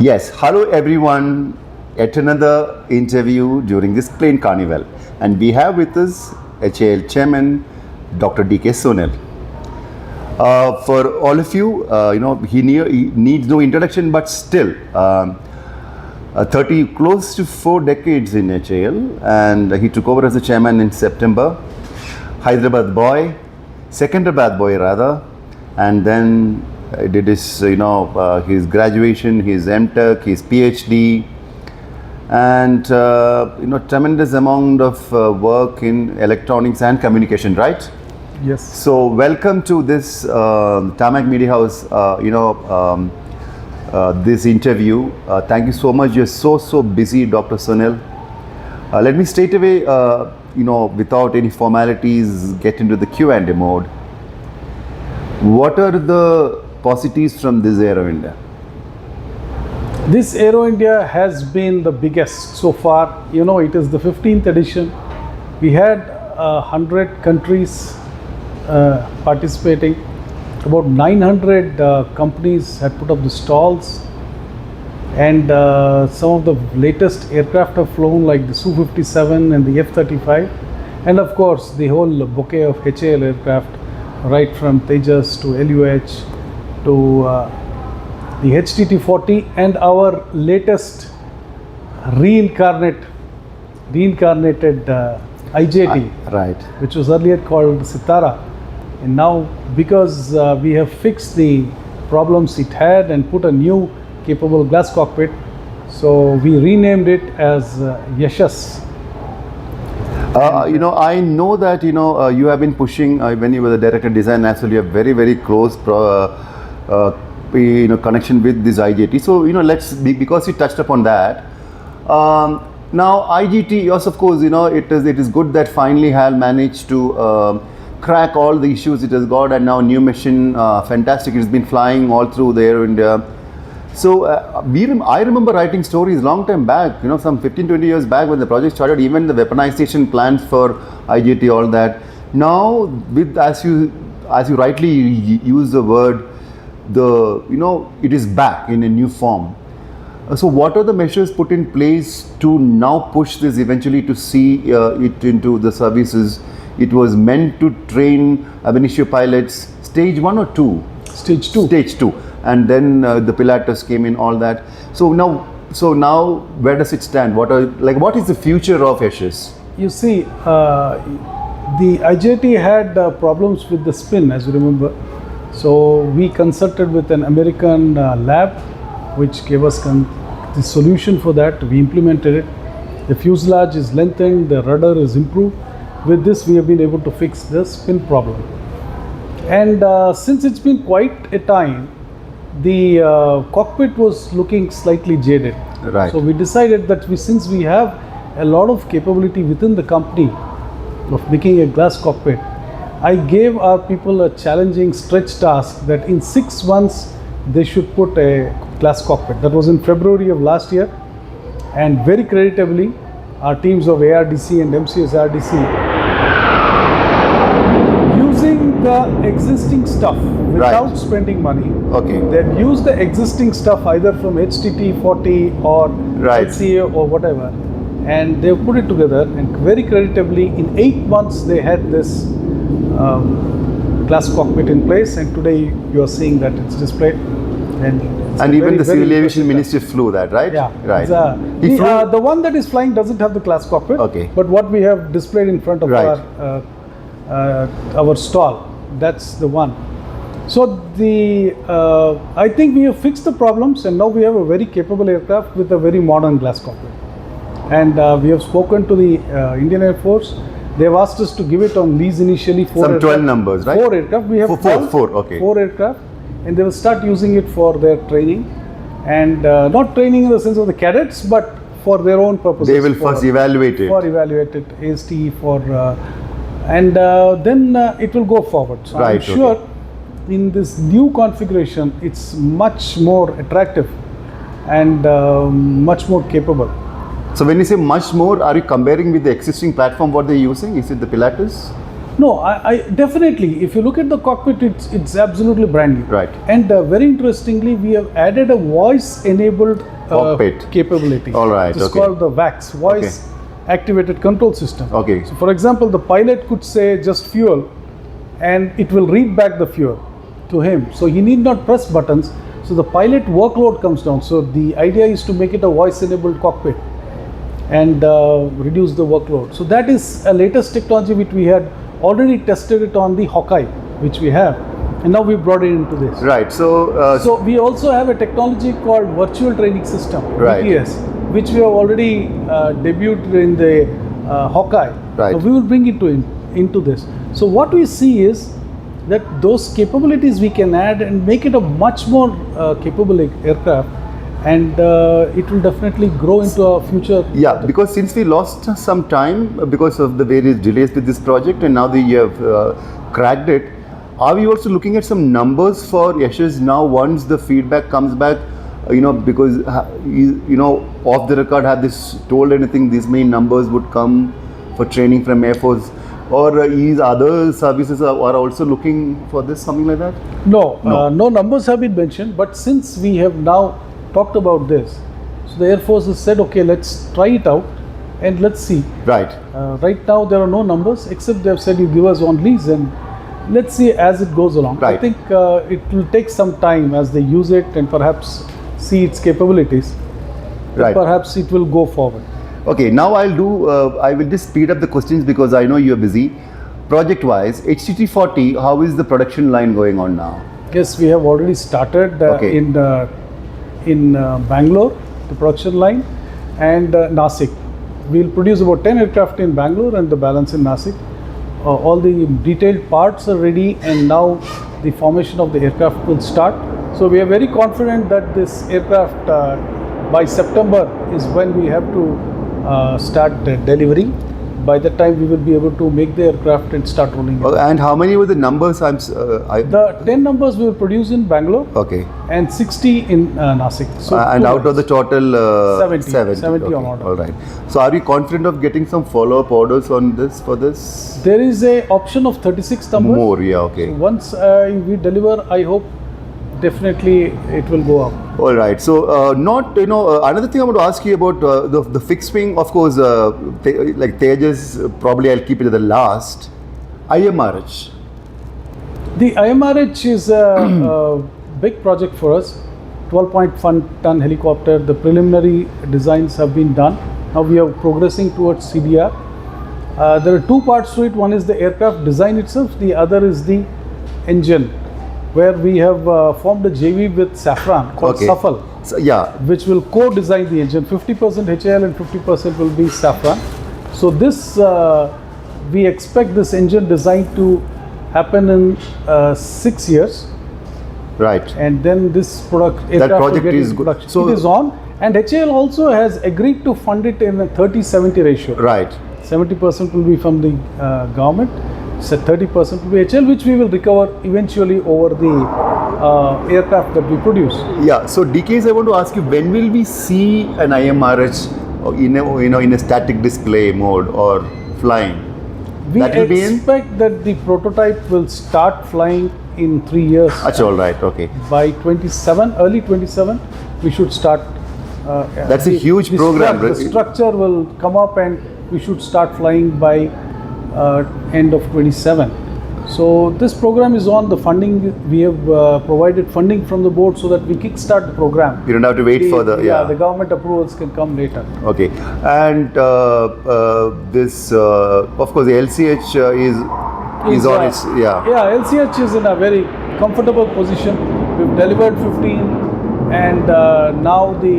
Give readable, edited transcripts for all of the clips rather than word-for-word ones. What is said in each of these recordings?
Yes, hello everyone at another interview during this plane carnival, and we have with us HAL chairman Dr. D K Sunil. For all of you, he needs no introduction, but still 30 close to 4 decades in HAL, and he took over as the chairman in September. Hyderabad boy, Secunderabad boy rather, and then did his his graduation, his MTech, his PhD, and tremendous amount of work in electronics and communication, right? Yes. So welcome to this Tarmac Media House. This interview. Thank you so much. You're so busy, Dr. Sunil. Let me straight away, without any formalities, get into the Q&A mode. What are the positives from this Aero India? This Aero India has been the biggest so far. It is the 15th edition. We had 100 countries participating. About 900 companies had put up the stalls, and some of the latest aircraft have flown, like the Su-57 and the F-35, and of course the whole bouquet of HAL aircraft, right from Tejas to LUH to the HTT-40 and our latest reincarnated IJT, right, which was earlier called Sitara. And now, because we have fixed the problems it had and put a new capable glass cockpit, so we renamed it as Yashas. I know that you have been pushing when you were the director of design. Actually, a very close connection with this IJT. So because you touched upon that. Now IGT, yes, of course, it is good that finally HAL managed to crack all the issues it has got, and now new machine, fantastic. It's been flying all through the Aero India. So I remember writing stories long time back, some 15-20 years back when the project started, even the weaponization plans for IGT, all that. Now, as you rightly use the word, it is back in a new form. So what are the measures put in place to now push this eventually to see it into the services? It was meant to train ab initio pilots, stage 1 or 2? Stage 2. Stage 2. And then the Pilatus came in, all that. So now where does it stand? What is the future of Yashas? You see, the IJT had problems with the spin, as you remember. So we consulted with an American lab, which gave us the solution for that. We implemented it. The fuselage is lengthened, the rudder is improved. With this, we have been able to fix the spin problem. And since it's been quite a time, the cockpit was looking slightly jaded. Right. So we decided that since we have a lot of capability within the company of making a glass cockpit, I gave our people a challenging stretch task that in 6 months they should put a glass cockpit. That was in February of last year, and very creditably, our teams of ARDC and MCS-RDC, using the existing stuff without spending money. Okay. They've used the existing stuff either from HTT-40 or LCA or whatever, and they've put it together, and very creditably, in 8 months they had this glass cockpit in place, and today you are seeing that it's displayed. And even the Civil Aviation Ministry flew that, right? Yeah. Right. The one that is flying doesn't have the glass cockpit. Okay. But what we have displayed in front of our stall, that's the one. So I think we have fixed the problems, and now we have a very capable aircraft with a very modern glass cockpit. And we have spoken to the Indian Air Force. They have asked us to give it on lease initially. Some 12 numbers, right? 4 aircraft. We have 4. Okay. 4 aircraft. And they will start using it for their training, and not training in the sense of the cadets, but for their own purposes. They will first evaluate it. For evaluate it, AST and then it will go forward. So right, I'm sure in this new configuration, it's much more attractive and much more capable. So when you say much more, are you comparing with the existing platform what they're using? Is it the Pilatus? No, I definitely. If you look at the cockpit, it's absolutely brand new. Right. And very interestingly, we have added a voice-enabled Cockpit. capability. All right, It's okay. called the VAX, Voice Activated Control System. Okay. So, for example, the pilot could say just fuel, and it will read back the fuel to him. So he need not press buttons. So the pilot workload comes down. So the idea is to make it a voice-enabled cockpit and reduce the workload. So that is a latest technology which we had already tested it on the Hawkeye, which we have, and now we brought it into this. Right. So we also have a technology called Virtual Training System, Right. VTS, which we have already debuted in the Hawkeye. Right. So we will bring it into this. So what we see is that those capabilities we can add and make it a much more capable aircraft, and it will definitely grow into a future. Yeah, because since we lost some time because of the various delays with this project, and now you have cracked it, are we also looking at some numbers for Yashish now once the feedback comes back? Because off the record, have this told anything? These many numbers would come for training from Air Force, or is other services are also looking for this, something like that? No, no numbers have been mentioned. But since we have now talked about this, so the Air Force has said, okay, let's try it out and let's see. Right. Right now there are no numbers, except they have said you give us on lease, and let's see as it goes along. Right. I think it will take some time as they use it and perhaps see its capabilities. Right. Perhaps it will go forward. Okay, now I will just speed up the questions because I know you're busy. Project-wise, HTT-40, how is the production line going on now? Yes, we have already started Okay. in Bangalore, the production line, and Nasik. We'll produce about 10 aircraft in Bangalore and the balance in Nasik. All the detailed parts are ready, and now the formation of the aircraft will start. So we are very confident that this aircraft by September is when we have to start delivery. By that time we will be able to make the aircraft and start rolling it. And how many were the numbers? The 10 numbers we will produce in Bangalore, Okay. and 60 in Nasik. So And out of the total 70 okay. on order. All right. So are we confident of getting some follow-up orders on this for this? there is a option of 36 numbers. More, yeah, okay. Once we deliver, I hope definitely it will go up. All right. So, another thing I want to ask you about the fixed wing, of course, like Tejas, probably I'll keep it at the last. IMRH. The IMRH is a big project for us. 12.1-ton helicopter. The preliminary designs have been done. Now we are progressing towards CDR. There are two parts to it. One is the aircraft design itself. The other is the engine, where we have formed a JV with Safran called Okay. Safal, So, yeah. which will co-design the engine. 50% HAL and 50% will be Safran. So this, we expect this engine design to happen in 6 years, Right. and then this aircraft will project get is into good. production. So- it is on, and HAL also has agreed to fund it in a 30-70 ratio. Right. 70% will be from the government, so 30% will be HAL, which we will recover eventually over the aircraft that we produce. Yeah. So, DKs, I want to ask you, when will we see an IMRH in a static display mode or flying? We That will be in? expect that the prototype will start flying in 3 years. Achha, all right. Okay. By 27, early 27, we should start. That's a huge program, The right? structure will come up, and we should start flying by end of 27. So this program is on. The funding, we have provided funding from the board so that we kickstart the program. You don't have to wait for the the government approvals can come later. Okay, and this, of course, the LCH is on its Yeah, LCH is in a very comfortable position. We've delivered 15, and now the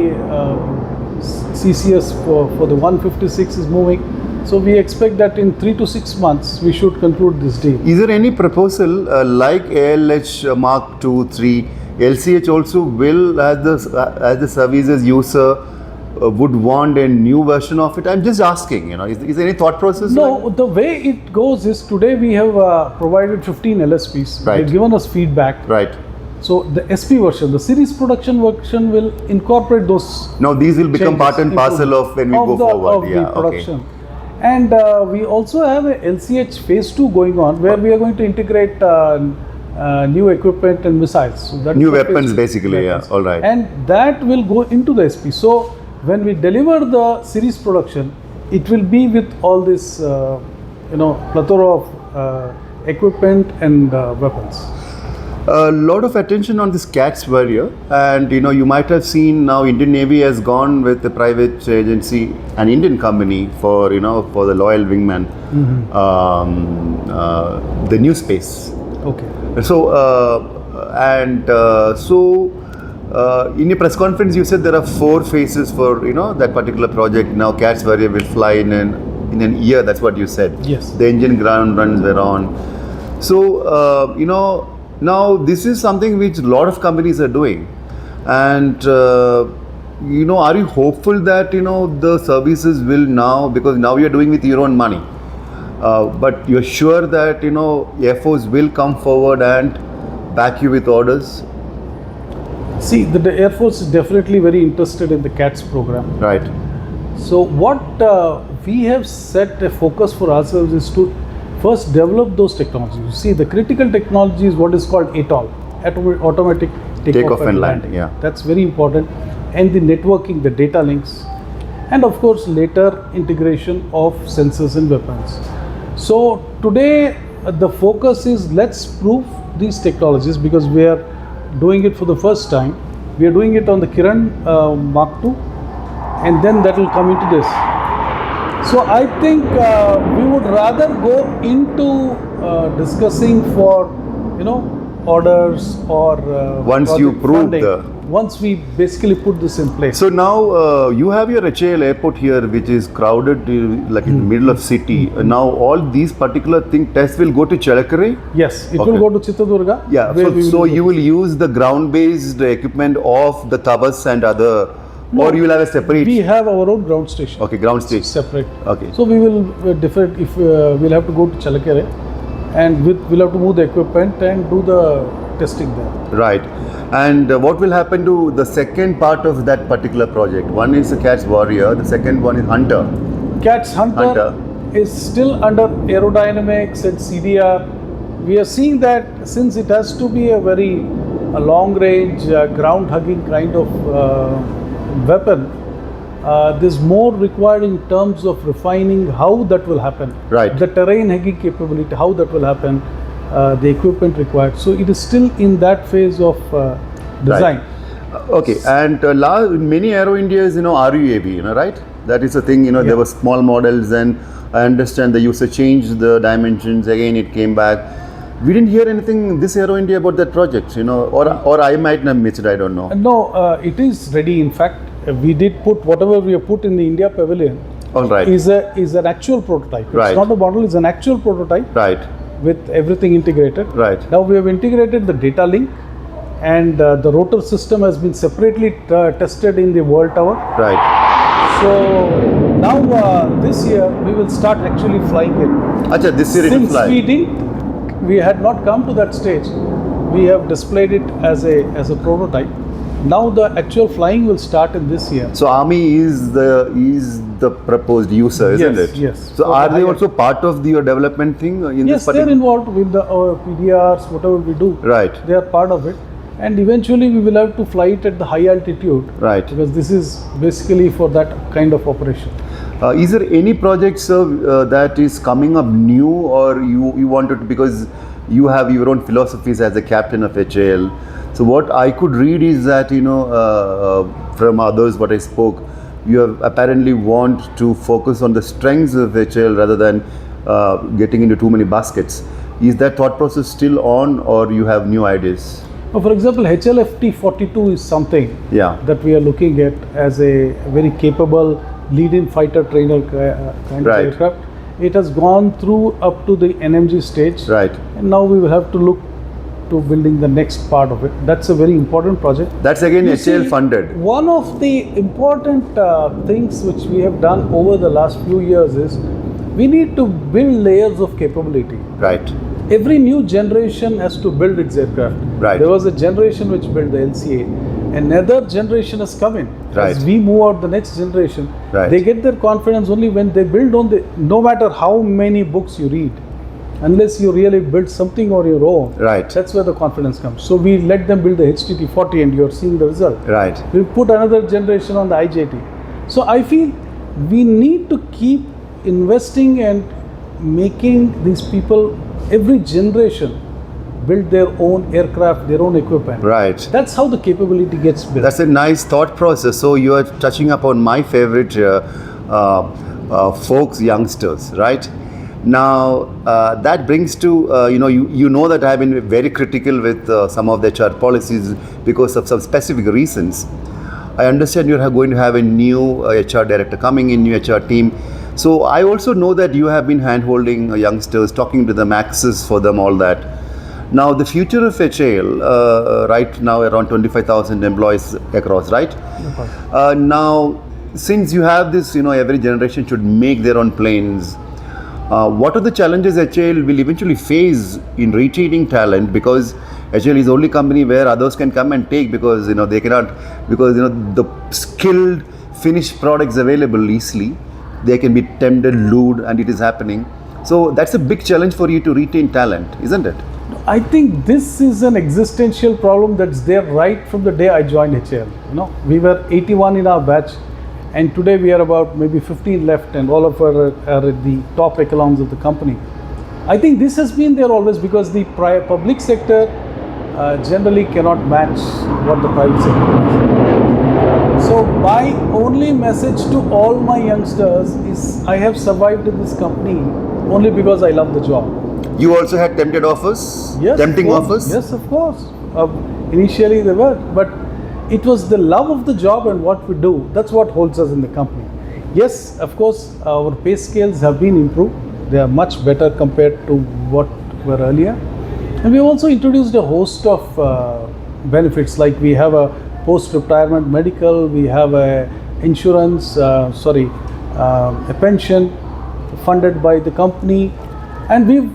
CCS for the 156 is moving. So we expect that in 3 to 6 months we should conclude this deal. Is there any proposal like ALH Mark 2, 3, LCH also will, as the services user would want a new version of it? I'm just asking, is there any thought process? No, the way it goes is today we have provided 15 LSPs. Right. They've given us feedback. Right. So the SP version, the series production version, will incorporate those. Now these will become changes, part and parcel of when we go forward. Of the production. And we also have a LCH phase 2 going on, where we are going to integrate new equipment and missiles. So that's New the weapons, phase 2 basically, weapons. yeah, all right. And that will go into the SP. So when we deliver the series production, it will be with all this, plethora of equipment and weapons. A lot of attention on this CATS warrior, and you might have seen now Indian Navy has gone with the private agency, an Indian company for for the loyal wingman, the new space. Okay. So in a press conference you said there are 4 phases for that particular project. Now CATS warrior will fly in an year. That's what you said. Yes. The engine ground runs were on. So now this is something which a lot of companies are doing, and are you hopeful that the services will now, because now you're doing with your own money, but you're sure that Air Force will come forward and back you with orders? See, the Air Force is definitely very interested in the CATS program. Right. So what we have set a focus for ourselves is to first develop those technologies. You see, the critical technology is what is called ATOL, automatic takeoff and landing. Yeah. That's very important. And the networking, the data links, and of course later integration of sensors and weapons. So today the focus is, let's prove these technologies, because we are doing it for the first time. We are doing it on the Kiran Mark II, and then that will come into this. So I think we would rather go into discussing for orders or once you prove once we basically put this in place. So now you have your HAL airport here, which is crowded like in the middle of city. Now all these particular tests will go to Chalakare? Yes, it will go to Chitradurga. Yeah, so you will use the ground-based equipment of the Tabas and other. No, or you will have a separate? We have our own ground station. Okay, ground station. Separate. Okay. So we will different if we'll have to go to Chalakere, and we'll have to move the equipment and do the testing there. Right. And what will happen to the second part of that particular project? One is the CATS warrior. The second one is Hunter. CATS Hunter is still under aerodynamics and CDR. We are seeing that since it has to be a long-range ground-hugging kind of weapon, there's more required in terms of refining how that will happen. Right. The terrain hugging capability, how that will happen, the equipment required. So it is still in that phase of design. Right. Okay. And many Aero Indias, RUAV, right? That is the thing. There were small models, and I understand the user changed the dimensions. Again, it came back. We didn't hear anything this Aero India about that project, or I might have missed it, I don't know. No, it is ready. In fact, we did put whatever we have put in the India Pavilion. All right. Is an actual prototype. Right. It's not a model, it's an actual prototype. Right. With everything integrated. Right. Now we have integrated the data link, and the rotor system has been separately tested in the World Tower. Right. So now this year we will start actually flying it. Acha, this year it will fly. Since we had not come to that stage, we have displayed it as a prototype. Now the actual flying will start in this year. So Army is the proposed user, isn't it? Yes. So are they also part of your development thing in this particular? Yes, they're involved with the PDRs, whatever we do. Right. They are part of it. And eventually we will have to fly it at the high altitude. Right. Because this is basically for that kind of operation. Is there any project, sir, that is coming up new, or you wanted to, because you have your own philosophies as a captain of HAL? So what I could read is that, from others what I spoke, you have apparently want to focus on the strengths of HAL rather than getting into too many baskets. Is that thought process still on, or you have new ideas? For example, HLFT-42 is something that we are looking at as a very capable lead-in fighter trainer kind of aircraft. It has gone through up to the NMG stage. Right. And now we will have to look to building the next part of it. That's a very important project. That's again HAL funded. One of the important things which we have done over the last few years is we need to build layers of capability. Right. Every new generation has to build its aircraft. Right. There was a generation which built the LCA. Another generation has come in. Right. As we move out the next generation, Right. They get their confidence only when they build on the, no matter how many books you read, unless you really build something on your own, Right. that's where the confidence comes. So we let them build the HTT40 and you're seeing the result. Right. We put another generation on the IJT. So I feel we need to keep investing and making these people, every generation, build their own aircraft, their own equipment. Right. That's how the capability gets built. That's a nice thought process. So you are touching upon my favorite folks, youngsters, right? Now that brings to you know that I have been very critical with some of the HR policies because of some specific reasons. I understand you are going to have a new HR director coming in, new HR team. So I also know that you have been hand-holding youngsters, talking to them, access for them, all that. Now the future of HAL, right now around 25,000 employees across, right? Now, since you have this, every generation should make their own planes. What are the challenges HAL will eventually face in retaining talent? Because HAL is the only company where others can come and take because they cannot, because the skilled finished products available easily. They can be tempted, lured, and it is happening. So that's a big challenge for you to retain talent, isn't it? I think this is an existential problem that's there right from the day I joined HAL. We were 81 in our batch, and today we are about maybe 15 left, and all of us are at the top echelons of the company. I think this has been there always because the public sector generally cannot match what the private sector does. So my only message to all my youngsters is I have survived in this company only because I love the job. You also had tempted offers? Yes, tempting of course. offers? Yes, of course. Initially they were, but it was the love of the job and what we do. That's what holds us in the company. Yes, of course, our pay scales have been improved. They are much better compared to what were earlier. And we also introduced a host of benefits, like we have a post-retirement medical, we have a insurance, a pension funded by the company, and we've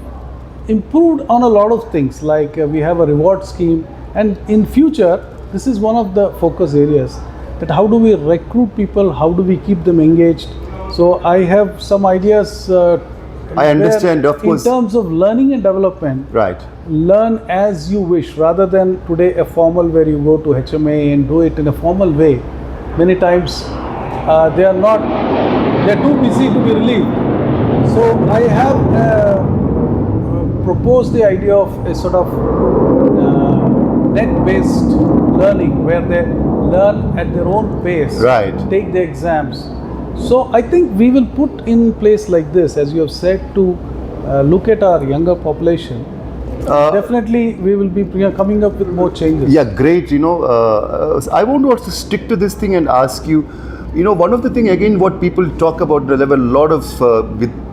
improved on a lot of things, like we have a reward scheme, and in future this is one of the focus areas, that how do we recruit people, how do we keep them engaged. So I have some ideas I understand, of course. In terms of learning and development, Right. learn as you wish rather than today a formal where you go to HMA and do it in a formal way. Many times they're too busy to be relieved. So I have proposed the idea of a sort of net-based learning where they learn at their own pace, Right. take the exams. So I think we will put in place like this, as you have said, to look at our younger population. Definitely we will be coming up with more changes. Yeah, great. I want to also stick to this thing and ask you, one of the thing again, what people talk about, there were a lot of,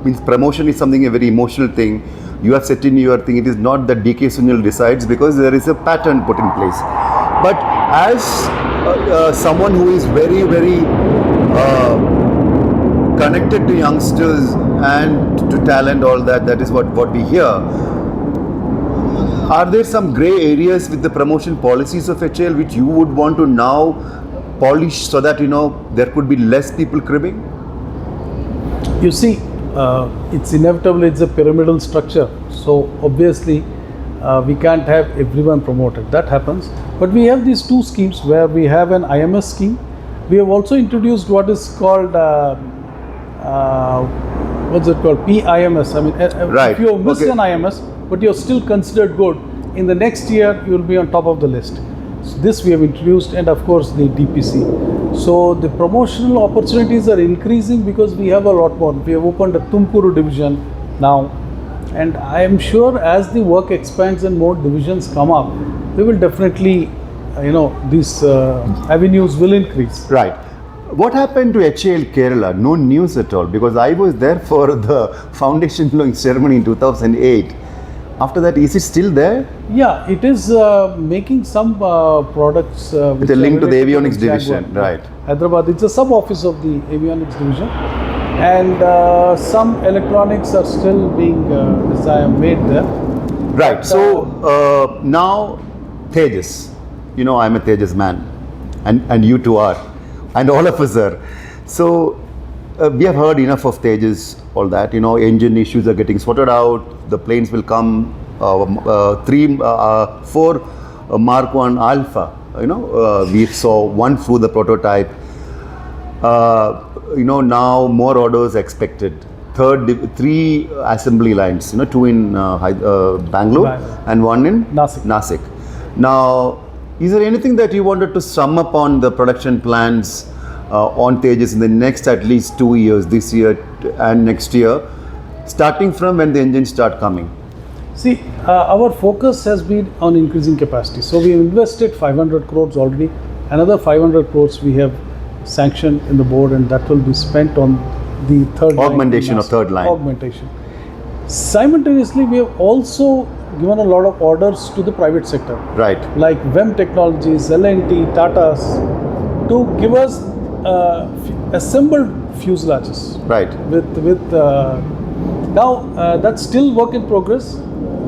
means promotion is something, a very emotional thing. You have set in your thing, it is not that D K Sunil decides because there is a pattern put in place. But as someone who is very, very connected to youngsters and to talent, all that is what we hear. Are there some grey areas with the promotion policies of HAL which you would want to now polish so that there could be less people cribbing? You see, it's inevitable, it's a pyramidal structure. So obviously we can't have everyone promoted. That happens. But we have these two schemes where we have an IMS scheme. We have also introduced what is called PIMS. I mean, right. If you have missed an IMS, but you're still considered good, in the next year you will be on top of the list. So this we have introduced, and of course the DPC. So the promotional opportunities are increasing because we have a lot more. We have opened a Tumkuru division now, and I am sure as the work expands and more divisions come up, we will definitely, these avenues will increase. Right. What happened to HAL Kerala? No news at all, because I was there for the foundation blowing ceremony in 2008. After that, is it still there? Yeah, it is making some products with a link to the avionics division, right? Hyderabad, it's a sub-office of the avionics division, and some electronics are still being made there. Right. So now Tejas, I'm a Tejas man, and you two are, and all of us are. So we have heard enough of Tejas, all that. Engine issues are getting sorted out. The planes will come. 4 Mark 1 Alpha. We saw one through the prototype. Now more orders expected. 3 assembly lines. 2 in Bangalore and 1 in Nasik. Now, is there anything that you wanted to sum up on the production plans on Tejas in the next at least 2 years, this year and next year, starting from when the engines start coming? See, our focus has been on increasing capacity. So we invested 500 crores already. Another 500 crores we have sanctioned in the board, and that will be spent on the third augmentation of third line. Augmentation. Simultaneously, we have also given a lot of orders to the private sector. Right. Like VEM Technologies, L&T, Tatas, to give us assembled fuselages. Right. Now that's still work in progress.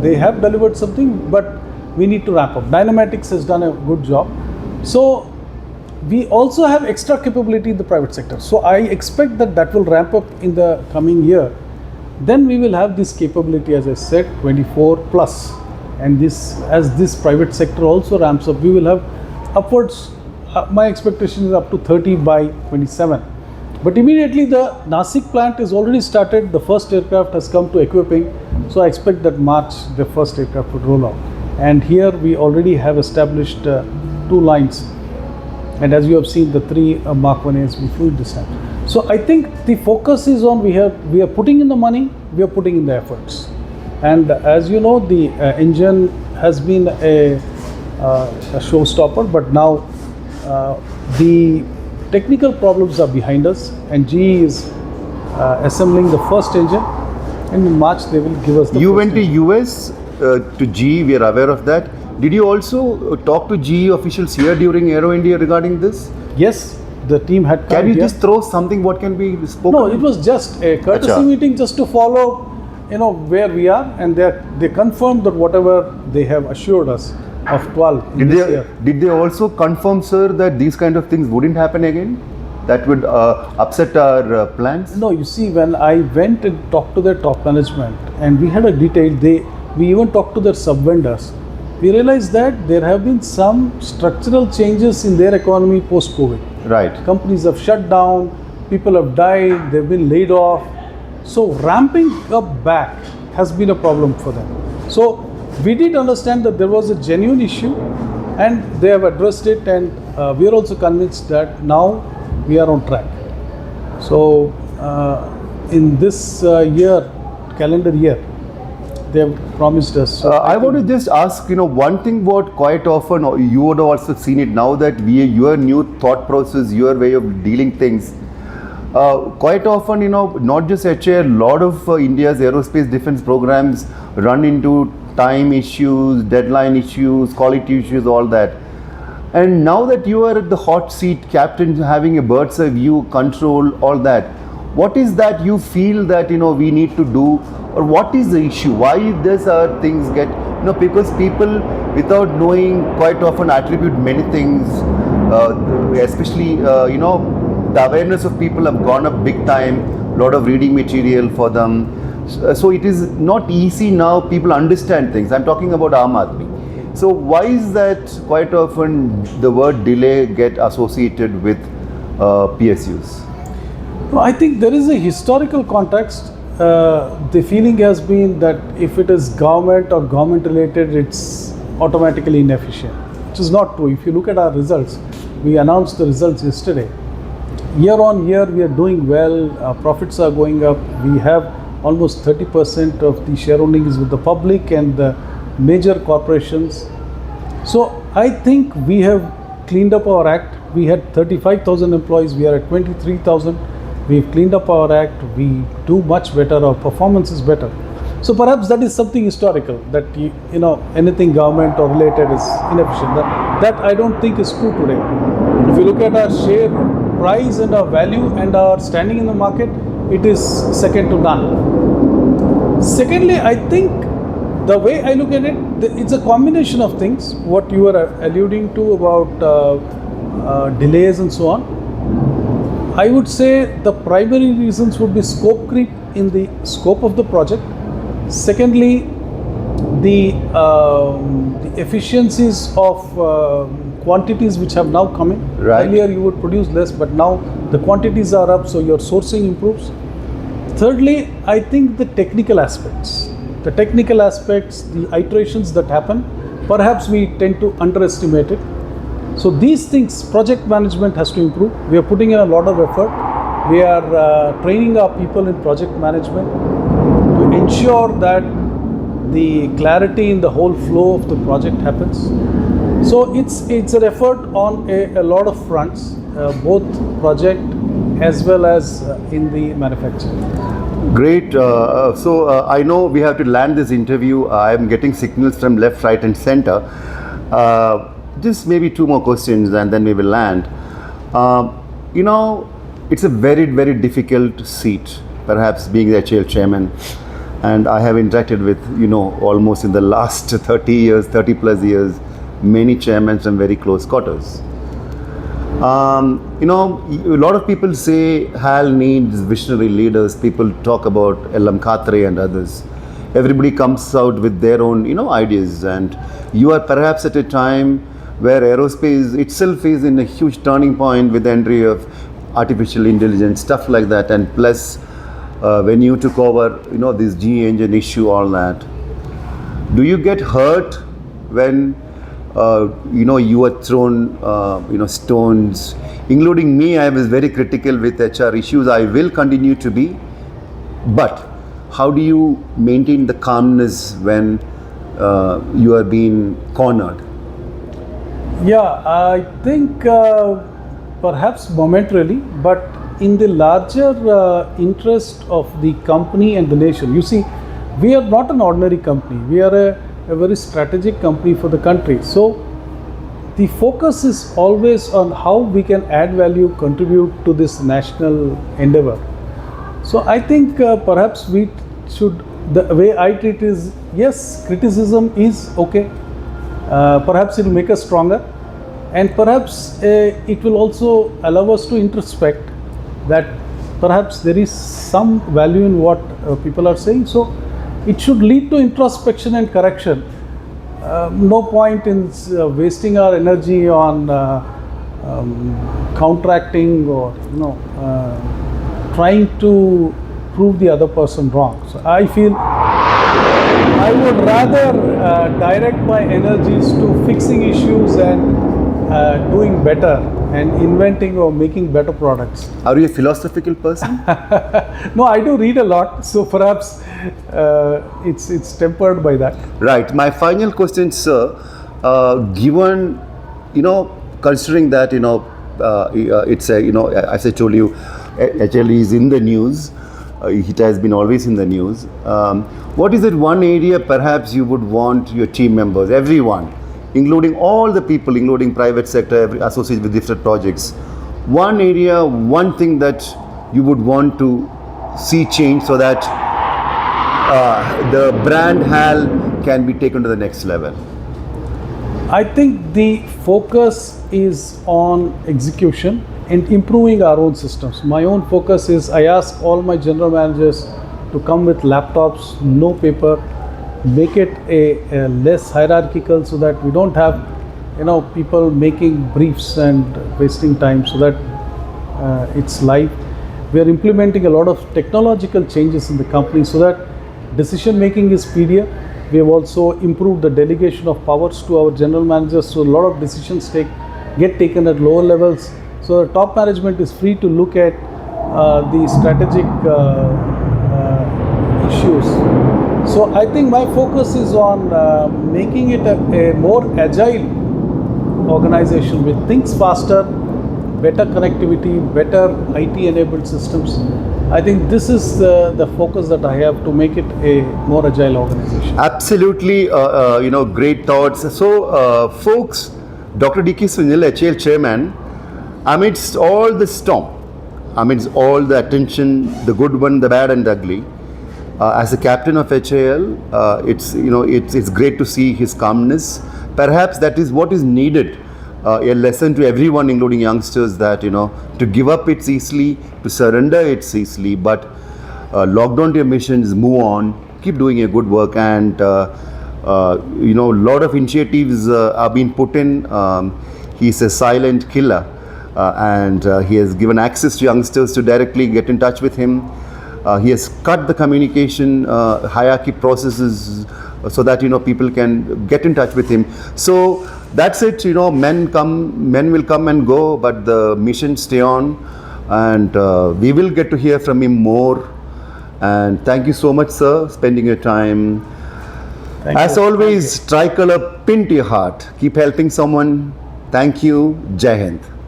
They have delivered something, but we need to ramp up. Dynamatics has done a good job. So we also have extra capability in the private sector. So I expect that will ramp up in the coming year. Then we will have this capability, as I said, 24 plus. And as this private sector also ramps up, we will have upwards, my expectation is up to 30 by 27. But immediately the Nasik plant is already started. The first aircraft has come to equipping. So I expect that March the first aircraft would roll out. And here we already have established 2 lines. And as you have seen, the 3 Mark 1As we flew this time. So I think the focus is on we are putting in the money, we are putting in the efforts. And as you know, the engine has been a showstopper, but now the technical problems are behind us, and GE is assembling the first engine, and in March they will give us the You went to US to GE, we are aware of that. Did you also talk to GE officials here during Aero India regarding this? Yes, the team had come. Can you here. just throw something what can be spoken? No, it was just a courtesy meeting just to follow, where we are, and they confirmed that whatever they have assured us of 12 in this year. Did they also confirm, sir, that these kind of things wouldn't happen again? That would upset our plans? No, you see, when I went and talked to their top management, and we had a detailed, we even talked to their sub-vendors, we realized that there have been some structural changes in their economy post-COVID. Right. Companies have shut down, people have died, they've been laid off. So ramping up back has been a problem for them. So we did understand that there was a genuine issue, and they have addressed it, and we are also convinced that now we are on track. So in this calendar year, they have promised us. I want to just ask, one thing what quite often, you would have also seen it now that your new thought process, your way of dealing things, quite often, not just HAL, a lot of India's aerospace defense programs run into time issues, deadline issues, quality issues, all that. And now that you are at the hot seat, captain, having a bird's eye view, control, all that, what is that you feel that, we need to do, or what is the issue? Why these things get, because people without knowing quite often attribute many things, especially, the awareness of people have gone up big time, lot of reading material for them. So it is not easy now, people understand things. I'm talking about Aam Aadmi. So why is that quite often the word delay get associated with PSUs? No, I think there is a historical context. The feeling has been that if it is government or government related, it's automatically inefficient, which is not true. If you look at our results, we announced the results yesterday. Year on year, we are doing well. Our profits are going up. We have almost 30% of the shareholding is with the public and the major corporations. So I think we have cleaned up our act. We had 35,000 employees. We are at 23,000. We've cleaned up our act. We do much better. Our performance is better. So perhaps that is something historical, that anything government or related is inefficient. That I don't think is true today. If you look at our share price and our value and our standing in the market, it is second to none. Secondly, I think the way I look at it, it's a combination of things. What you are alluding to about delays and so on. I would say the primary reasons would be scope creep in the scope of the project. Secondly, the efficiencies of quantities which have now come in. Right. Earlier you would produce less, but now the quantities are up, so your sourcing improves. Thirdly, I think the technical aspects. The technical aspects, the iterations that happen, perhaps we tend to underestimate it. So these things, project management has to improve. We are putting in a lot of effort. We are training our people in project management to ensure that the clarity in the whole flow of the project happens. So it's an effort on a lot of fronts, both project as well as in the manufacturing. Great. So I know we have to land this interview. I am getting signals from left, right, and center. Just maybe two more questions, and then we will land. It's a very, very difficult seat, perhaps being the HAL chairman. And I have interacted with, almost in the last 30 plus years, many chairmen from very close quarters. A lot of people say HAL needs visionary leaders. People talk about LM Khatre and others. Everybody comes out with their own, ideas. And you are perhaps at a time where aerospace itself is in a huge turning point with the entry of artificial intelligence, stuff like that. And plus, when you took over, this G engine issue, all that. Do you get hurt when you were thrown, stones, including me? I was very critical with HR issues. I will continue to be. But how do you maintain the calmness when you are being cornered? Yeah, I think perhaps momentarily, but in the larger interest of the company and the nation. You see, we are not an ordinary company. We are a very strategic company for the country. So the focus is always on how we can add value, contribute to this national endeavor. So I think perhaps we should, the way I treat is, yes, criticism is okay. Perhaps it will make us stronger, and perhaps it will also allow us to introspect that perhaps there is some value in what people are saying. So it should lead to introspection and correction. No point in wasting our energy on counteracting or trying to prove the other person wrong. So I feel I would rather direct my energies to fixing issues and doing better and inventing or making better products. Are you a philosophical person? No, I do read a lot, so perhaps it's tempered by that. Right. My final question, sir, given, considering that, it's a, as I told you, HL is in the news. It has been always in the news. What is that one area perhaps you would want your team members, everyone, including all the people, including private sector, associated with different projects, one area, one thing that you would want to see change so that the brand HAL can be taken to the next level? I think the focus is on execution and improving our own systems. My own focus is, I ask all my general managers to come with laptops, no paper, make it a less hierarchical so that we don't have people making briefs and wasting time, so that it's live. We are implementing a lot of technological changes in the company so that decision making is speedier. We have also improved the delegation of powers to our general managers, so a lot of decisions get taken at lower levels. So the top management is free to look at the strategic issues. So I think my focus is on making it a more agile organization which thinks faster, better connectivity, better IT-enabled systems. I think this is the focus that I have to make it a more agile organization. Absolutely, great thoughts. So, folks, Dr. D K Sunil, HAL chairman, amidst all the storm, amidst all the attention, the good one, the bad and the ugly, as a captain of HAL, it's great to see his calmness. Perhaps that is what is needed a lesson to everyone, including youngsters, that to give up it's easily, to surrender it's easily, but lock down to your missions, move on, keep doing a good work, and a lot of initiatives are being put in. He's a silent killer, and he has given access to youngsters to directly get in touch with him. He has cut the communication hierarchy processes so that people can get in touch with him. So that's it. Men will come and go, but the mission stay on, and we will get to hear from him more. And thank you so much, sir, spending your time. As always, tricolor pin to your heart. Keep helping someone. Thank you. Jai Hind.